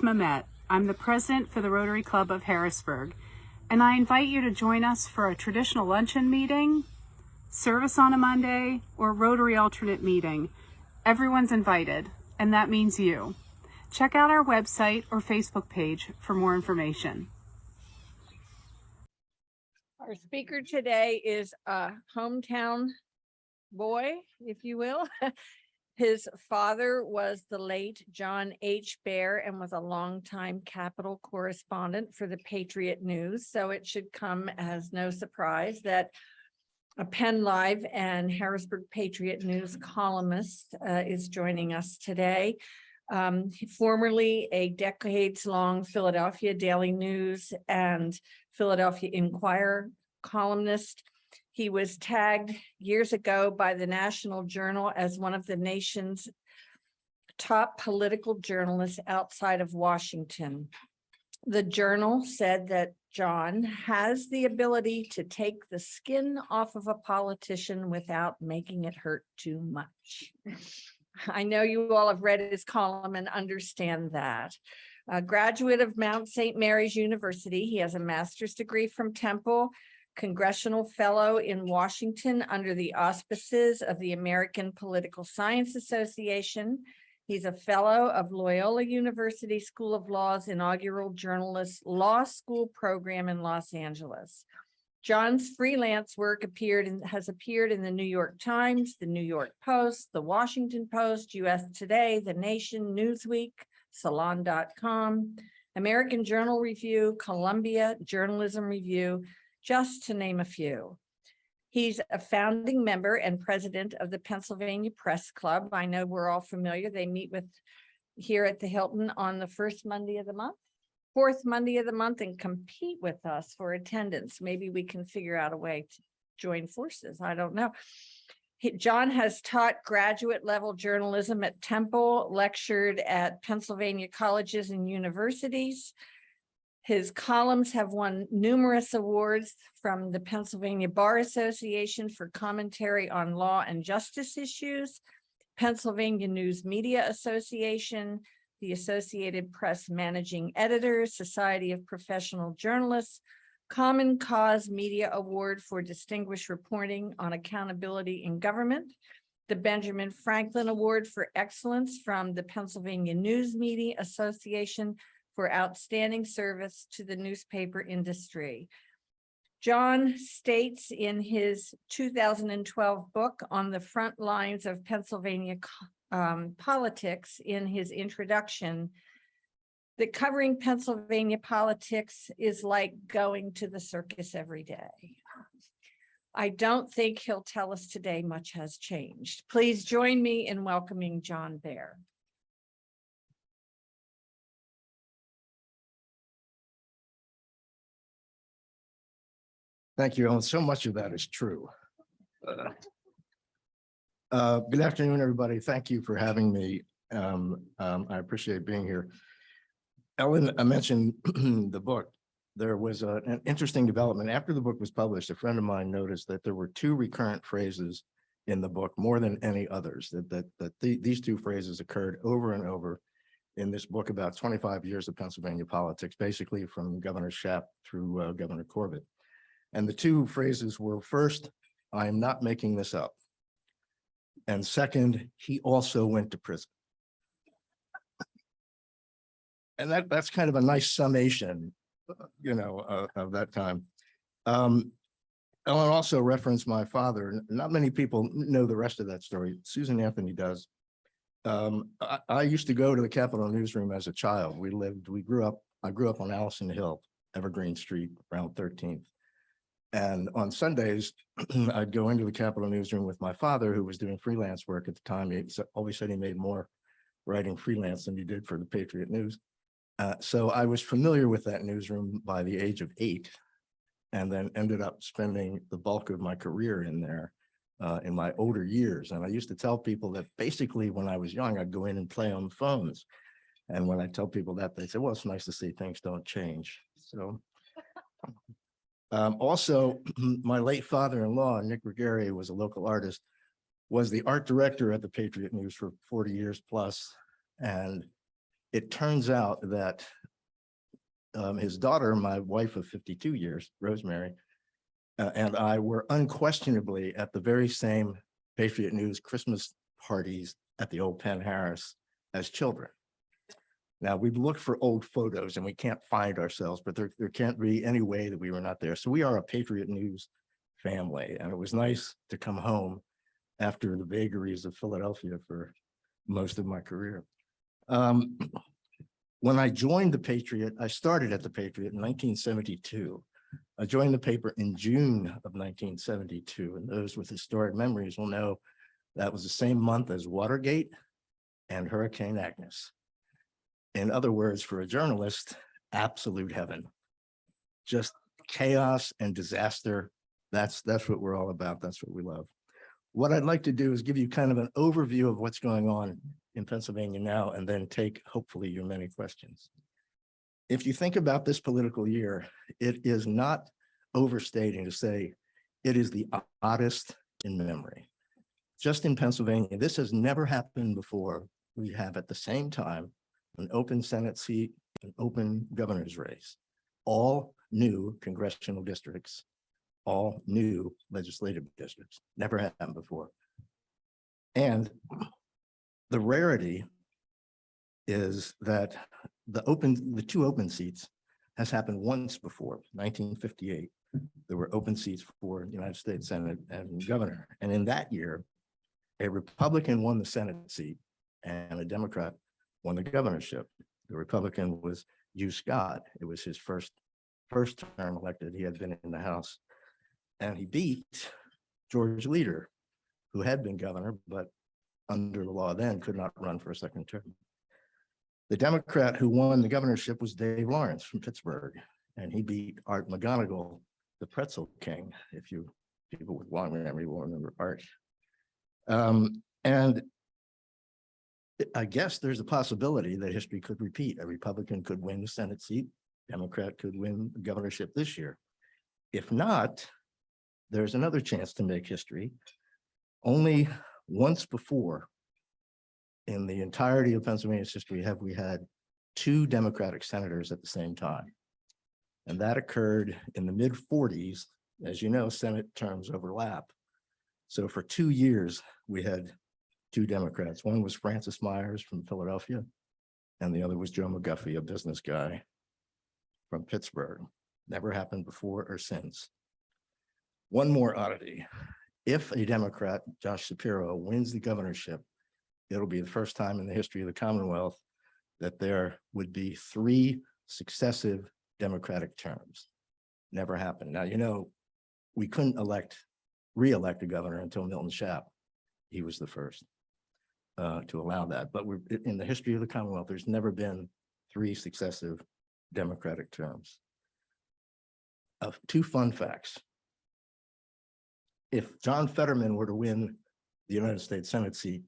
Mamet. I'm the president for the Rotary Club of Harrisburg, and I invite you to join us for a traditional luncheon meeting, service on a Monday, or Rotary alternate meeting. Everyone's invited, and that means you. Check out our website or Facebook page for more information. Our speaker today is a hometown boy, if you will. His father was the late John H. Baer and was a longtime Capitol correspondent for the Patriot News. So it should come as no surprise that a PennLive and Harrisburg Patriot News columnist is joining us today. Formerly a decades-long Philadelphia Daily News and Philadelphia Inquirer columnist. He was tagged years ago by the National Journal as one of the nation's top political journalists outside of Washington. The Journal said that John has the ability to take the skin off of a politician without making it hurt too much. I know you all have read his column and understand that. A graduate of Mount St. Mary's University, he has a master's degree from Temple, Congressional Fellow in Washington under the auspices of the American Political Science Association. He's a fellow of Loyola University School of Law's inaugural journalist law school program in Los Angeles. John's freelance work has appeared in the New York Times, the New York Post, the Washington Post, US Today, The Nation, Newsweek, Salon.com, American Journal Review, Columbia Journalism Review, just to name a few. He's a founding member and president of the Pennsylvania Press Club. I know we're all familiar. They meet here at the Hilton on the fourth Monday of the month and compete with us for attendance. Maybe we can figure out a way to join forces. I don't know. John has taught graduate level journalism at Temple, lectured at Pennsylvania colleges and universities. His columns have won numerous awards from the Pennsylvania Bar Association for commentary on law and justice issues, Pennsylvania News Media Association, the Associated Press Managing Editors, Society of Professional Journalists, Common Cause Media Award for Distinguished Reporting on Accountability in Government, the Benjamin Franklin Award for Excellence from the Pennsylvania News Media Association for outstanding service to the newspaper industry. John states in his 2012 book, On the Front Lines of Pennsylvania Politics, in his introduction, that covering Pennsylvania politics is like going to the circus every day. I don't think he'll tell us today much has changed. Please join me in welcoming John Baer. Thank you, Ellen. So much of that is true. Good afternoon, everybody. Thank you for having me. I appreciate being here. Ellen, I mentioned the book. There was an interesting development. After the book was published, a friend of mine noticed that there were two recurrent phrases in the book, more than any others, these two phrases occurred over and over in this book about 25 years of Pennsylvania politics, basically from Governor Shapp through Governor Corbett. And the two phrases were, first, I am not making this up. And second, he also went to prison. And that's kind of a nice summation, of that time. Ellen also referenced my father. Not many people know the rest of that story. Susan Anthony does. I used to go to the Capitol newsroom as a child. I grew up on Allison Hill, Evergreen Street, around 13th. And on Sundays, I'd go into the Capitol newsroom with my father, who was doing freelance work at the time. He always said he made more writing freelance than he did for the Patriot News. So I was familiar with that newsroom by the age of 8, and then ended up spending the bulk of my career in there in my older years. And I used to tell people that basically when I was young, I'd go in and play on the phones. And when I tell people that, they say, well, it's nice to see things don't change. So also, my late father-in-law, Nick Ruggieri, was a local artist, was the art director at the Patriot News for 40 years plus. And it turns out that his daughter, my wife of 52 years, Rosemary, and I were unquestionably at the very same Patriot News Christmas parties at the old Penn Harris as children. Now, we've looked for old photos and we can't find ourselves, but there can't be any way that we were not there. So we are a Patriot News family, and it was nice to come home after the vagaries of Philadelphia for most of my career. When I joined the Patriot, I started at the Patriot in 1972. I joined the paper in June of 1972, and those with historic memories will know that was the same month as Watergate and Hurricane Agnes. In other words, for a journalist, absolute heaven. Just chaos and disaster. That's what we're all about. That's what we love. What I'd like to do is give you kind of an overview of what's going on in Pennsylvania now, and then take, hopefully, your many questions. If you think about this political year, it is not overstating to say it is the oddest in memory. Just in Pennsylvania, this has never happened before. We have at the same time an open Senate seat, an open governor's race, all new congressional districts, all new legislative districts. Never happened before. And the rarity is that the two open seats has happened once before, 1958. There were open seats for the United States Senate and governor. And in that year, a Republican won the Senate seat and a Democrat won the governorship. The Republican was Hugh Scott. It was his first term elected. He had been in the House, and he beat George Leader, who had been governor, but under the law then could not run for a second term. The Democrat who won the governorship was Dave Lawrence from Pittsburgh, and he beat Art McGonigal, the pretzel king. If you people with long memory will remember Art. And I guess there's a possibility that history could repeat. A Republican could win the Senate seat, Democrat could win the governorship this year. If not, there's another chance to make history. Only once before in the entirety of Pennsylvania's history have we had two Democratic senators at the same time. And that occurred in the mid-40s. As you know, Senate terms overlap. So for 2 years, we had two Democrats. One was Francis Myers from Philadelphia, and the other was Joe McGuffey, a business guy from Pittsburgh. Never happened before or since. One more oddity. If a Democrat, Josh Shapiro, wins the governorship, it'll be the first time in the history of the Commonwealth that there would be 3 successive Democratic terms. Never happened. Now, you know, we couldn't re-elect a governor until Milton Schaap. He was the first to allow that. But we're in the history of the Commonwealth, there's never been 3 successive Democratic terms. 2 fun facts. If John Fetterman were to win the United States Senate seat,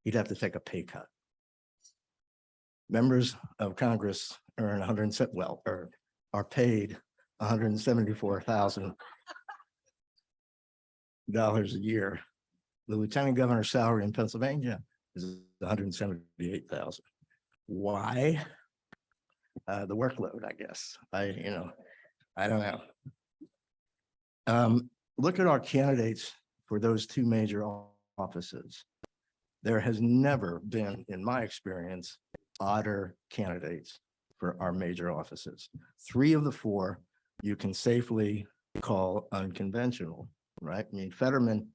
he'd have to take a pay cut. Members of Congress earn are paid $174,000 a year. The lieutenant governor's salary in Pennsylvania is $178,000. Why? The workload, I guess. I don't know. Look at our candidates for those 2 major offices. There has never been, in my experience, odder candidates for our major offices. 3 of the 4 you can safely call unconventional, right? I mean, Fetterman,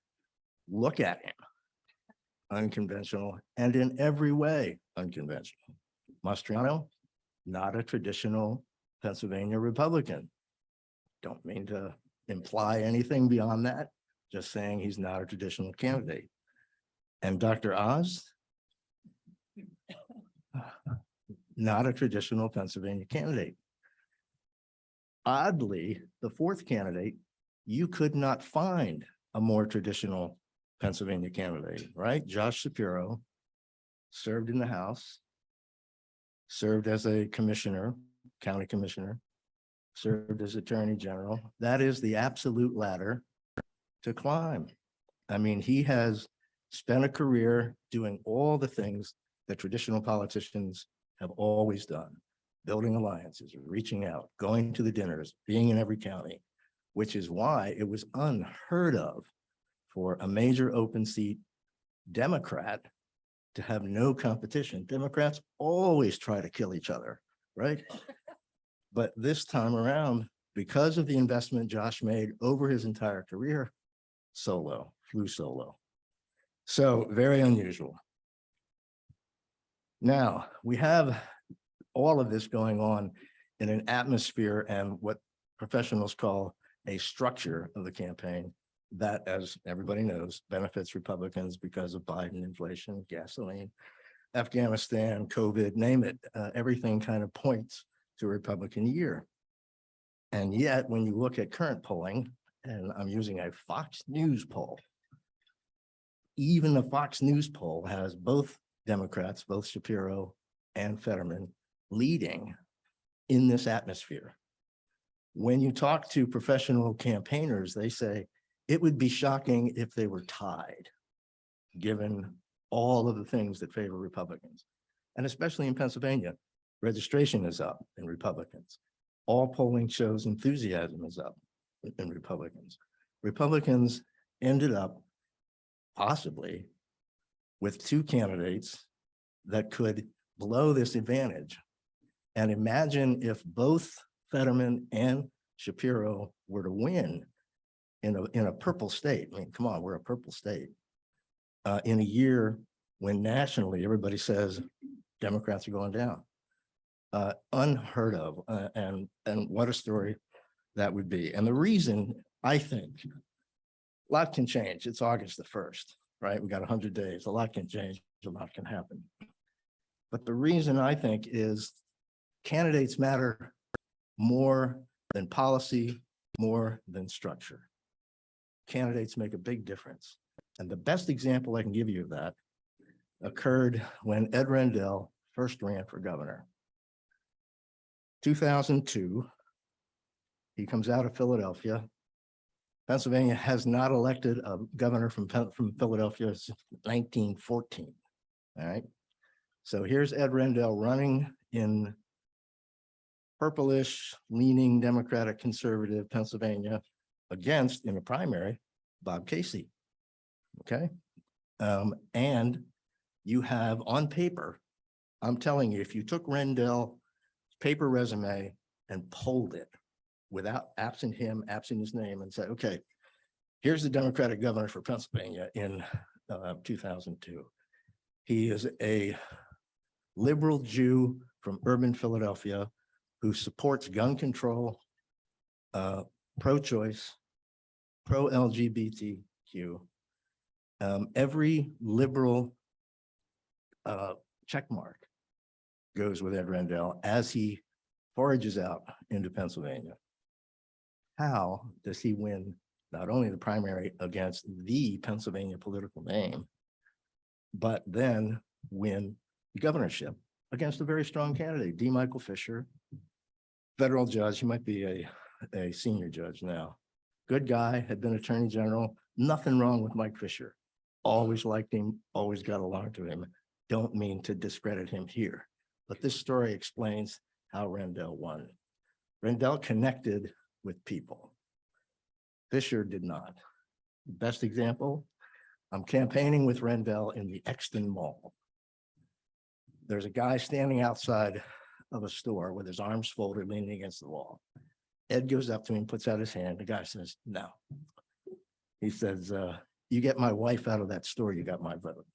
look at him, unconventional, and in every way unconventional. Mastriano, not a traditional Pennsylvania Republican. Don't mean to imply anything beyond that, just saying he's not a traditional candidate. And Dr. Oz, not a traditional Pennsylvania candidate. Oddly, the 4th candidate, you could not find a more traditional Pennsylvania candidate, right? Josh Shapiro served in the House, served as a commissioner, county commissioner, served as attorney general. That is the absolute ladder to climb. I mean, he has spent a career doing all the things that traditional politicians have always done, building alliances, reaching out, going to the dinners, being in every county, which is why it was unheard of for a major open seat Democrat to have no competition. Democrats always try to kill each other, right? But this time around, because of the investment Josh made over his entire career, flew solo. So very unusual. Now, we have all of this going on in an atmosphere and what professionals call a structure of the campaign that, as everybody knows, benefits Republicans because of Biden, inflation, gasoline, Afghanistan, COVID, name it. Everything kind of points to a Republican year. And yet, when you look at current polling, and I'm using a Fox News poll, even the Fox News poll has both Democrats, both Shapiro and Fetterman, leading in this atmosphere. When you talk to professional campaigners, they say it would be shocking if they were tied, given all of the things that favor Republicans. And especially in Pennsylvania, registration is up in Republicans. All polling shows enthusiasm is up in Republicans. Republicans ended up possibly with two candidates that could blow this advantage. And imagine if both Fetterman and Shapiro were to win in a purple state. I mean, come on, we're a purple state. In a year when nationally everybody says Democrats are going down. Unheard of, and what a story that would be. And the reason, I think, a lot can change. It's August the 1st, right? We got 100 days. A lot can change, a lot can happen. But the reason, I think, is candidates matter more than policy, more than structure. Candidates make a big difference. And the best example I can give you of that occurred when Ed Rendell first ran for governor. 2002, he comes out of Philadelphia. Pennsylvania has not elected a governor from Philadelphia since 1914, all right? So here's Ed Rendell running in purplish, leaning Democratic conservative Pennsylvania against, in a primary, Bob Casey, okay? And you have on paper, I'm telling you, if you took Rendell's paper resume and polled it without absent his name and said, okay, here's the Democratic governor for Pennsylvania in 2002. He is a liberal Jew from urban Philadelphia who supports gun control, pro-choice, pro-LGBTQ. Every liberal check mark goes with Ed Rendell as he forages out into Pennsylvania. How does he win not only the primary against the Pennsylvania political name, but then win the governorship against a very strong candidate, D. Michael Fisher, federal judge? He might be a senior judge now. Good guy, had been attorney general, nothing wrong with Mike Fisher. Always liked him, always got along to him. Don't mean to discredit him here, but this story explains how Rendell won. Rendell connected with people. Fisher did not. Best example, I'm campaigning with Rendell in the Exton Mall. There's a guy standing outside of a store with his arms folded, leaning against the wall. Ed goes up to him, puts out his hand. The guy says, no. He says, you get my wife out of that store, you got my vote.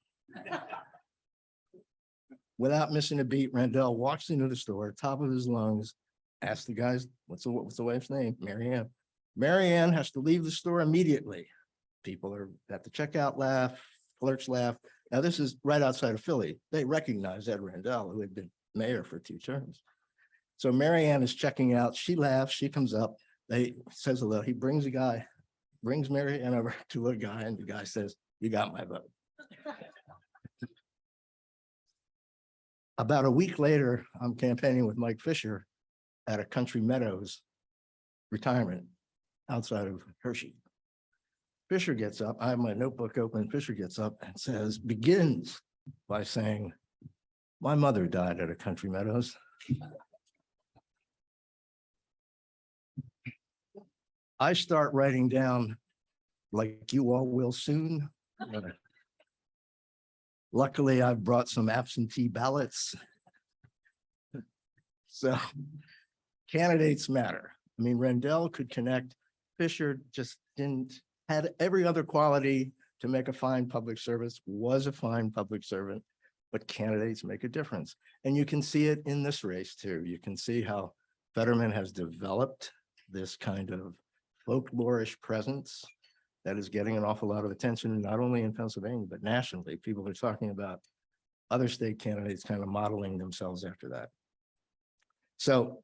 Without missing a beat, Rendell walks into the store, top of his lungs, asks the guys, what's the wife's name? Mary Ann. Mary Ann has to leave the store immediately. People are at the checkout, laugh, clerks laugh. Now this is right outside of Philly. They recognize Ed Rendell, who had been mayor for 2 terms. So Mary Ann is checking out. She laughs. She comes up. They says hello. He brings Mary Ann over to a guy, and the guy says, you got my vote. About a week later, I'm campaigning with Mike Fisher at a Country Meadows retirement outside of Hershey. Fisher gets up. I have my notebook open. Fisher gets up and begins by saying, My mother died at a Country Meadows. I start writing down, like you all will soon. Luckily, I've brought some absentee ballots. So candidates matter. I mean, Rendell could connect. Fisher just had every other quality to make a fine public service, was a fine public servant, but candidates make a difference. And you can see it in this race too. You can see how Fetterman has developed this kind of folklorish presence that is getting an awful lot of attention, not only in Pennsylvania, but nationally. People are talking about other state candidates kind of modeling themselves after that. So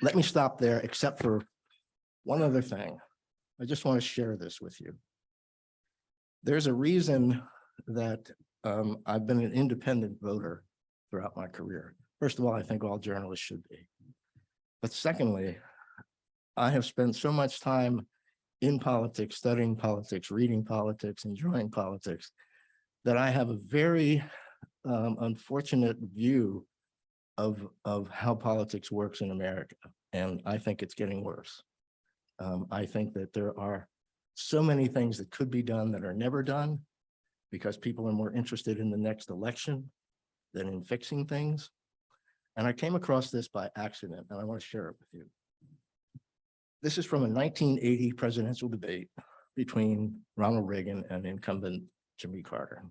let me stop there, except for one other thing. I just want to share this with you. There's a reason that I've been an independent voter throughout my career. First of all, I think all journalists should be. But secondly, I have spent so much time in politics, studying politics, reading politics, enjoying politics, that I have a very unfortunate view of how politics works in America. And I think it's getting worse. I think that there are so many things that could be done that are never done because people are more interested in the next election than in fixing things. And I came across this by accident, and I want to share it with you. This is from a 1980 presidential debate between Ronald Reagan and incumbent Jimmy Carter.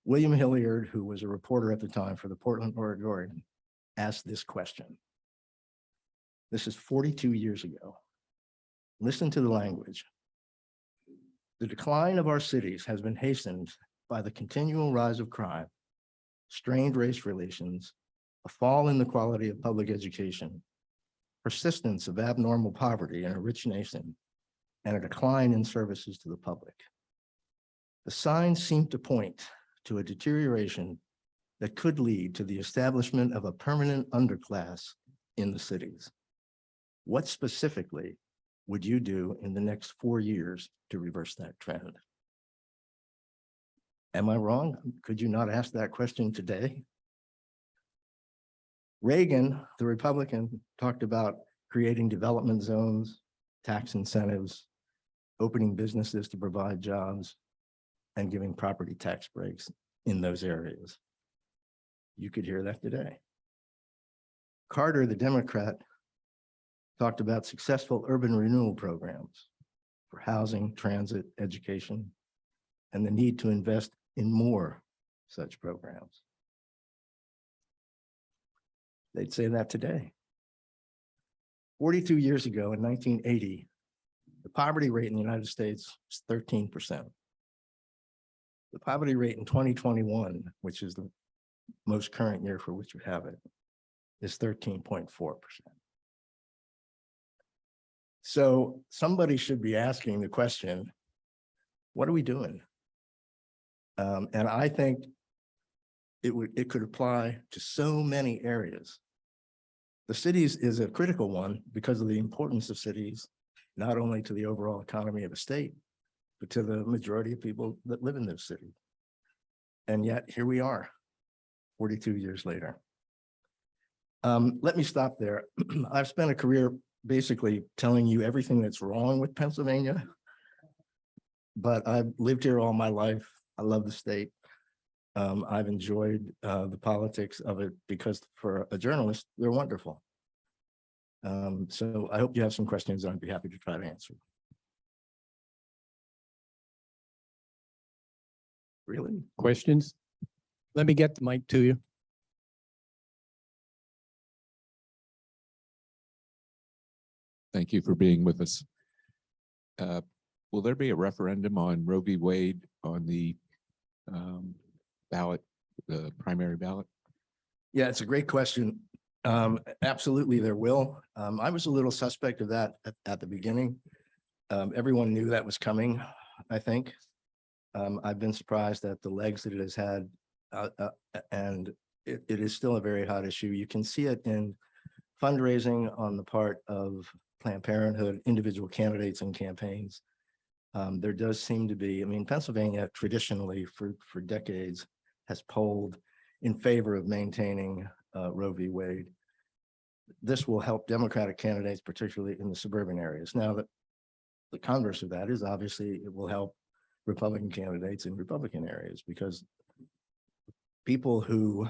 William Hilliard, who was a reporter at the time for the Portland Oregonian, asked this question. This is 42 years ago. Listen to the language. The decline of our cities has been hastened by the continual rise of crime, strained race relations, a fall in the quality of public education, persistence of abnormal poverty in a rich nation, and a decline in services to the public. The signs seem to point to a deterioration that could lead to the establishment of a permanent underclass in the cities. What specifically would you do in the next 4 years to reverse that trend? Am I wrong? Could you not ask that question today? Reagan, the Republican, talked about creating development zones, tax incentives, opening businesses to provide jobs, and giving property tax breaks in those areas. You could hear that today. Carter, the Democrat, talked about successful urban renewal programs for housing, transit, education, and the need to invest in more such programs. They'd say that today. 42 years ago in 1980, the poverty rate in the United States was 13%. The poverty rate in 2021, which is the most current year for which you have it, is 13.4%. So somebody should be asking the question, what are we doing? And I think it could apply to so many areas. The cities is a critical one because of the importance of cities, not only to the overall economy of a state, but to the majority of people that live in those cities. And yet here we are, 42 years later. Let me stop there. I've spent a career basically telling you everything that's wrong with Pennsylvania, but I've lived here all my life. I love the state. I've enjoyed the politics of it because for a journalist, they're wonderful. So I hope you have some questions. I'd be happy to try to answer. Really? Questions? Let me get the mic to you. Thank you for being with us. Will there be a referendum on Roe v. Wade on the ballot, the primary ballot? Yeah, it's a great question. Absolutely, there will. I was a little suspect of that at the beginning. Everyone knew that was coming, I think. I've been surprised at the legs that it has had, and it is still a very hot issue. You can see it in fundraising on the part of Planned Parenthood, individual candidates and campaigns. There does seem to be, I mean, Pennsylvania traditionally for decades has polled in favor of maintaining Roe v. Wade. This will help Democratic candidates, particularly in the suburban areas. Now, the converse of that is obviously it will help Republican candidates in Republican areas, because people who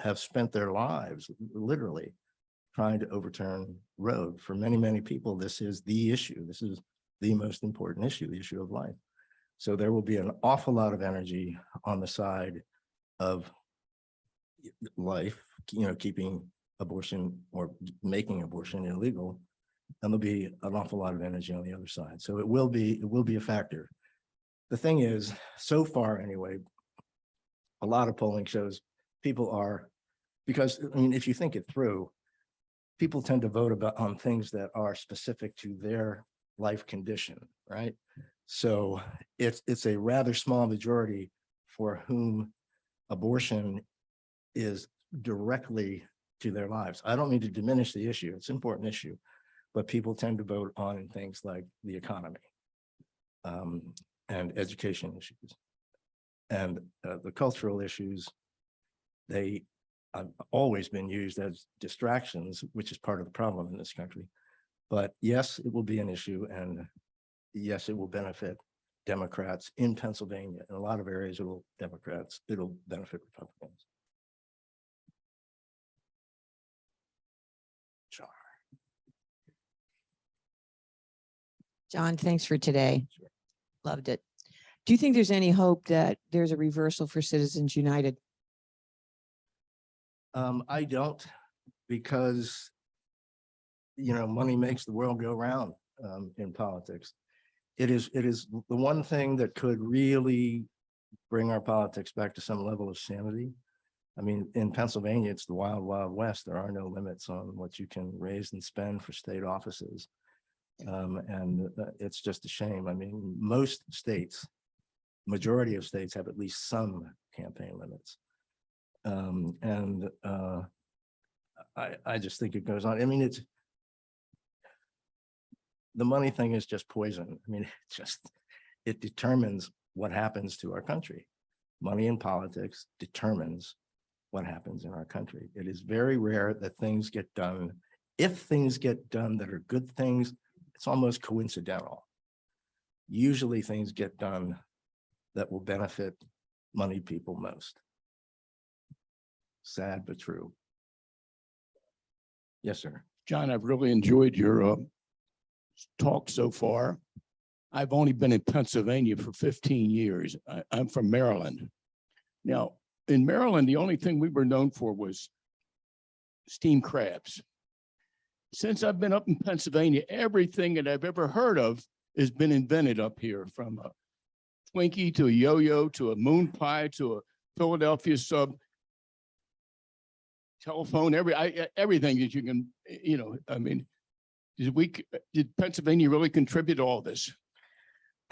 have spent their lives literally trying to overturn Roe, for many, many people, this is the issue. This is the most important issue, the issue of life. So there will be an awful lot of energy on the side of life, keeping abortion or making abortion illegal. And there'll be an awful lot of energy on the other side. So it will be a factor. The thing is, so far anyway, a lot of polling shows people are, because I mean, if you think it through, people tend to vote on things that are specific to their life condition, right? So it's a rather small majority for whom abortion is directly to their lives. I don't mean to diminish the issue. It's an important issue, but people tend to vote on things like the economy and education issues and the cultural issues. They have always been used as distractions, which is part of the problem in this country. But yes, it will be an issue, and yes, it will benefit Democrats in Pennsylvania. In a lot of areas, it'll benefit Republicans. Sure. John, thanks for today. Loved it. Do you think there's any hope that there's a reversal for Citizens United? I don't, because, money makes the world go round in politics. It is the one thing that could really bring our politics back to some level of sanity. I mean, in Pennsylvania, it's the wild, wild west. There are no limits on what you can raise and spend for state offices. And it's just a shame. I mean, most states, majority of states have at least some campaign limits. I just think it goes on. I mean, the money thing is just poison. I mean, it determines what happens to our country. Money in politics determines what happens in our country. It is very rare that things get done. If things get done that are good things, it's almost coincidental. Usually things get done that will benefit moneyed people most. Sad but true. Yes, sir. John, I've really enjoyed your talk so far. I've only been in Pennsylvania for 15 years. I'm from Maryland. Now, in Maryland, the only thing we were known for was steamed crabs. Since I've been up in Pennsylvania, everything that I've ever heard of has been invented up here, from a Twinkie to a yo-yo to a moon pie to a Philadelphia sub. Telephone, everything that you can, I mean, did Pennsylvania really contribute to all this?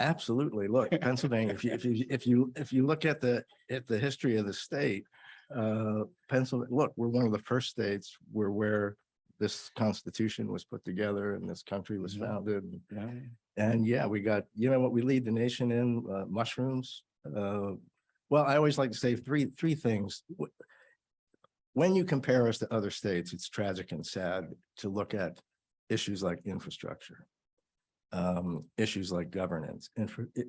Absolutely. Look, Pennsylvania, if you look at the history of the state, Pennsylvania, look, we're one of the first states where this Constitution was put together and this country was founded. Yeah. And yeah, we got, what we lead the nation in, mushrooms. Well, I always like to say three things. When you compare us to other states, it's tragic and sad to look at issues like infrastructure, issues like governance,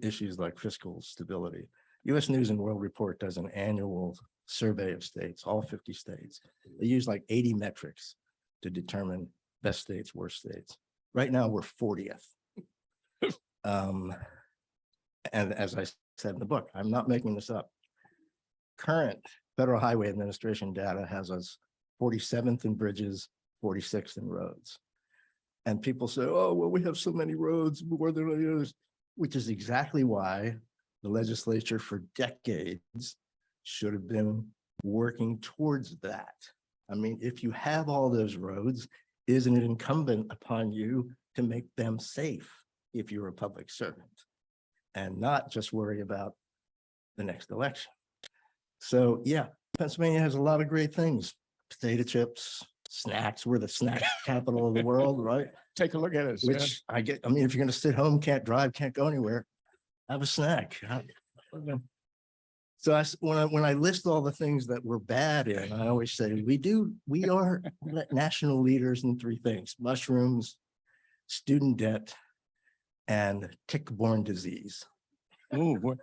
issues like fiscal stability. U.S. News and World Report does an annual survey of states, all 50 states. They use like 80 metrics to determine best states, worst states. Right now, we're 40th. And as I said in the book, I'm not making this up. Current Federal Highway Administration data has us 47th in bridges, 46th in roads. And people say, oh, well, we have so many roads more than others, which is exactly why the legislature for decades should have been working towards that. I mean, if you have all those roads, isn't it incumbent upon you to make them safe if you're a public servant and not just worry about the next election? So yeah, Pennsylvania has a lot of great things. Potato chips, snacks. We're the snack capital of the world, right? Take a look at us. Which I mean, if you're going to sit home, can't drive, can't go anywhere, have a snack. When I list all the things that we're bad in, I always say, we are national leaders in three things: mushrooms, student debt, and tick-borne disease. Oh, boy.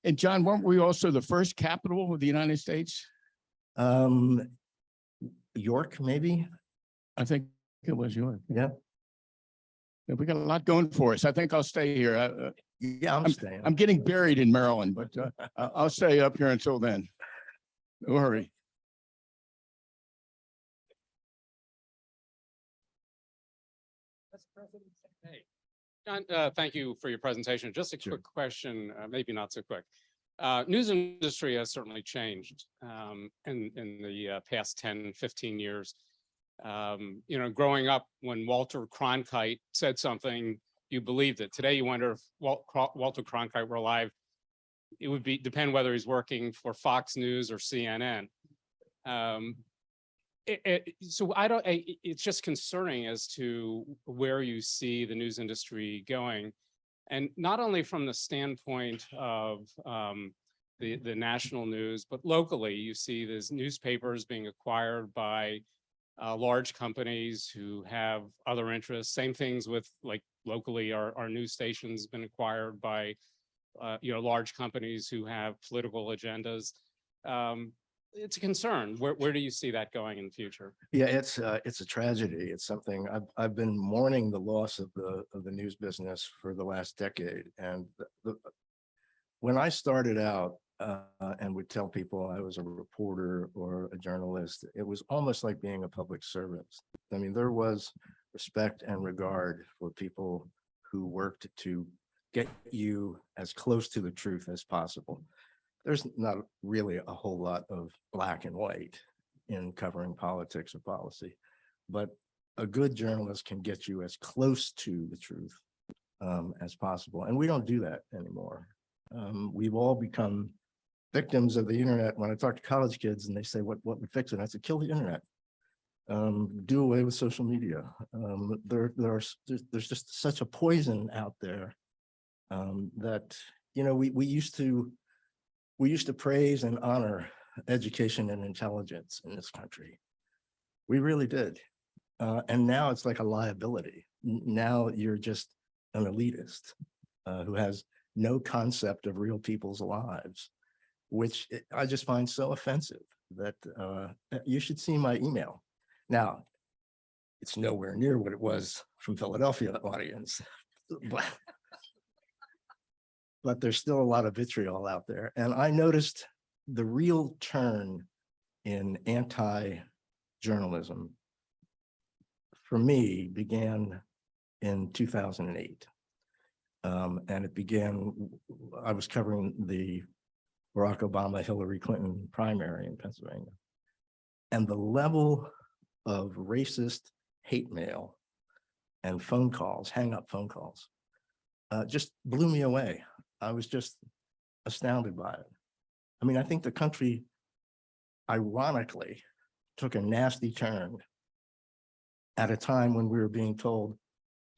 And John, weren't we also the first capital of the United States? York, maybe? I think it was York. Yeah. Yeah, we got a lot going for us. I think I'll stay here. Yeah, I'm staying. I'm getting buried in Maryland, but I'll stay up here until then. Don't worry. Hey, John, thank you for your presentation. Just a Sure. quick question, maybe not so quick. News industry has certainly changed in the past 10, 15 years. Growing up when Walter Cronkite said something, you believed it. Today, you wonder if Walter Cronkite were alive, it would depend whether he's working for Fox News or CNN. It's just concerning as to where you see the news industry going. And not only from the standpoint of the national news, but locally, you see these newspapers being acquired by large companies who have other interests. Same things with, like, locally, our news stations been acquired by large companies who have political agendas. It's a concern. Where do you see that going in the future? Yeah, it's a tragedy. It's something I've been mourning the loss of the news business for the last decade. And when I started out and would tell people I was a reporter or a journalist, it was almost like being a public servant. I mean, there was respect and regard for people who worked to get you as close to the truth as possible. There's not really a whole lot of black and white in covering politics or policy, but a good journalist can get you as close to the truth as possible. And we don't do that anymore. We've all become victims of the internet. When I talk to college kids and they say, what would fix it? I said, kill the internet. Do away with social media. There's just such a poison out there that, we used to praise and honor education and intelligence in this country. We really did. And now it's like a liability. Now you're just an elitist who has no concept of real people's lives, which I just find so offensive that you should see my email. Now, it's nowhere near what it was from Philadelphia audience, but there's still a lot of vitriol out there. And I noticed the real turn in anti-journalism for me began in 2008. And it began, I was covering the Barack Obama, Hillary Clinton primary in Pennsylvania. And the level of racist hate mail and phone calls, hang up phone calls, just blew me away. I was just astounded by it. I mean, I think the country, ironically, took a nasty turn at a time when we were being told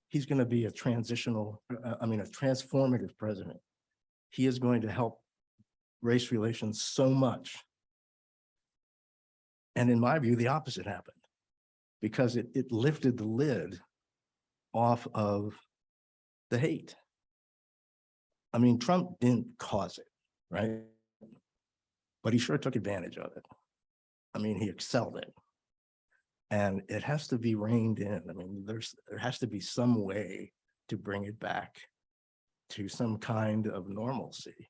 he's going to be a transformative president. He is going to help race relations so much. And in my view, the opposite happened, because it lifted the lid off of the hate. I mean, Trump didn't cause it, right? But he sure took advantage of it. I mean, he excelled it. And it has to be reined in. I mean, there has to be some way to bring it back to some kind of normalcy.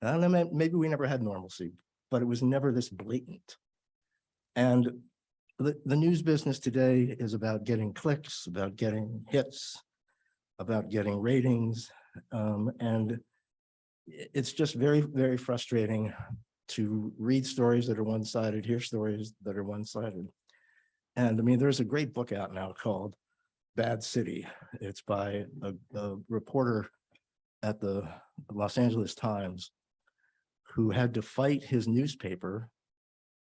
I don't know, maybe we never had normalcy, but it was never this blatant. And the news business today is about getting clicks, about getting hits, about getting ratings. And it's just very, very frustrating to read stories that are one-sided, hear stories that are one-sided. And I mean, there's a great book out now called Bad City. It's by a reporter at the Los Angeles Times who had to fight his newspaper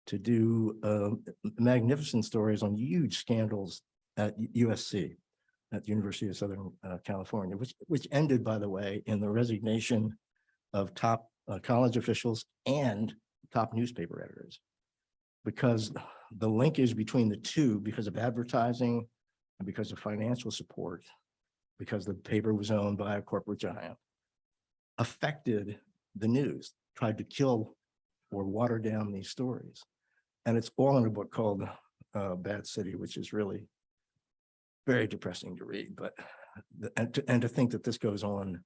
to do magnificent stories on huge scandals at USC, at the University of Southern California, which ended, by the way, in the resignation of top college officials and top newspaper editors. Because the linkage between the two, because of advertising and because of financial support, because the paper was owned by a corporate giant, affected the news, tried to kill or water down these stories. And it's all in a book called Bad City, which is really very depressing to read. But and to think that this goes on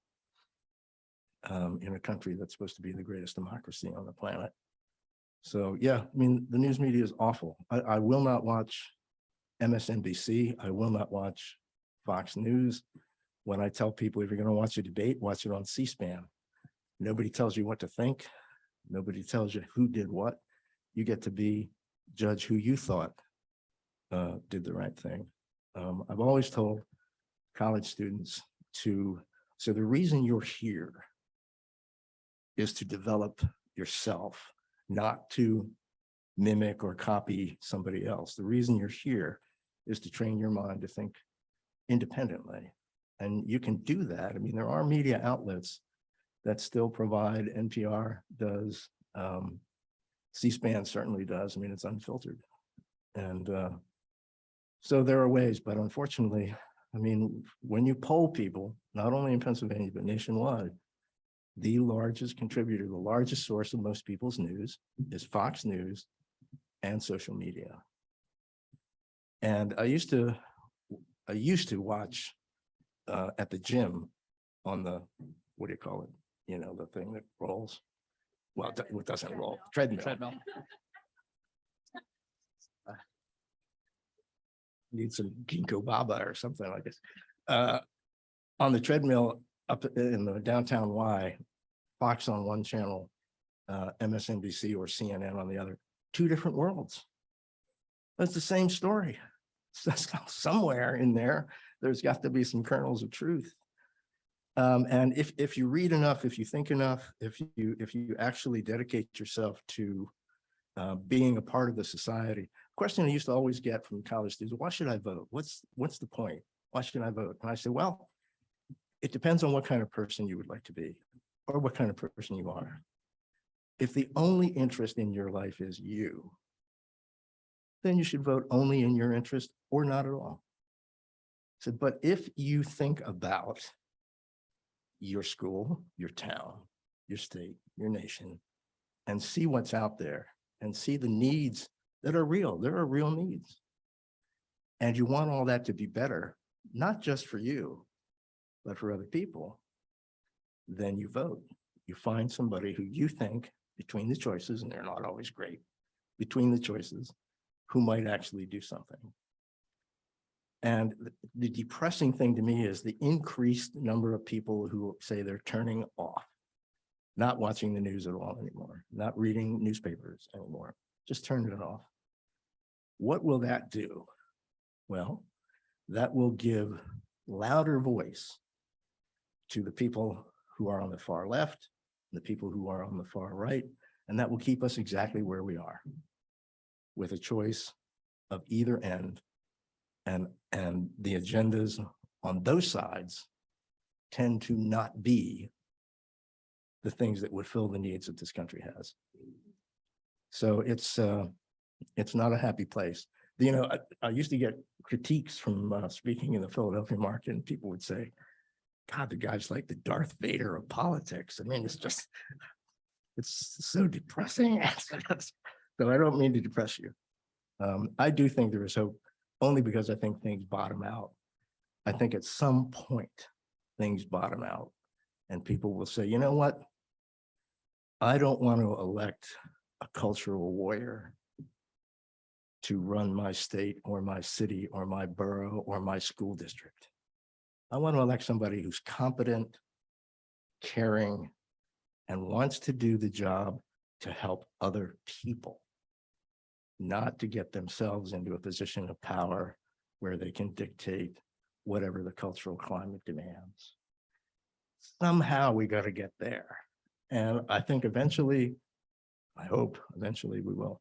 in a country that's supposed to be the greatest democracy on the planet. So yeah, I mean, the news media is awful. I will not watch MSNBC. I will not watch Fox News. When I tell people, if you're going to watch a debate, watch it on C-SPAN. Nobody tells you what to think. Nobody tells you who did what. You get to judge who you thought did the right thing. I've always told college students so the reason you're here is to develop yourself, not to mimic or copy somebody else. The reason you're here is to train your mind to think independently. And you can do that. I mean, there are media outlets that still provide. NPR does, C-SPAN certainly does. I mean, it's unfiltered. And so there are ways, but unfortunately, I mean, when you poll people, not only in Pennsylvania, but nationwide, the largest contributor, the largest source of most people's news is Fox News and social media. And I used to watch at the gym on the, what do you call it? You know, the thing that rolls. Well, it doesn't roll, treadmill. Need some ginkgo biloba or something like this. On the treadmill up in the downtown Y, Fox on one channel, MSNBC or CNN on the other, two different worlds. That's the same story. Somewhere in there, there's got to be some kernels of truth. And if you read enough, if you think enough, if you actually dedicate yourself to being a part of the society. Question I used to always get from college students: why should I vote? What's the point? Why should I vote? And I say, well, it depends on what kind of person you would like to be or what kind of person you are. If the only interest in your life is you, then you should vote only in your interest or not at all. So, but if you think about your school, your town, your state, your nation, and see what's out there and see the needs that are real, there are real needs. And you want all that to be better, not just for you, but for other people, then you vote. You find somebody who you think, between the choices, and they're not always great, between the choices, who might actually do something. And the depressing thing to me is the increased number of people who say they're turning off, not watching the news at all anymore, not reading newspapers anymore, just turning it off. What will that do? Well, that will give louder voice to the people who are on the far left, the people who are on the far right, and that will keep us exactly where we are, with a choice of either end. And the agendas on those sides tend to not be the things that would fill the needs that this country has. So it's not a happy place. You know, I used to get critiques from speaking in the Philadelphia market, and people would say, God, the guy's like the Darth Vader of politics. I mean, it's so depressing. So I don't mean to depress you. I do think there is hope, only because I think things bottom out. I think at some point things bottom out and people will say, you know what? I don't want to elect a cultural warrior to run my state or my city or my borough or my school district. I want to elect somebody who's competent, caring, and wants to do the job to help other people, not to get themselves into a position of power where they can dictate whatever the cultural climate demands. Somehow we got to get there. And I think eventually, I hope eventually we will.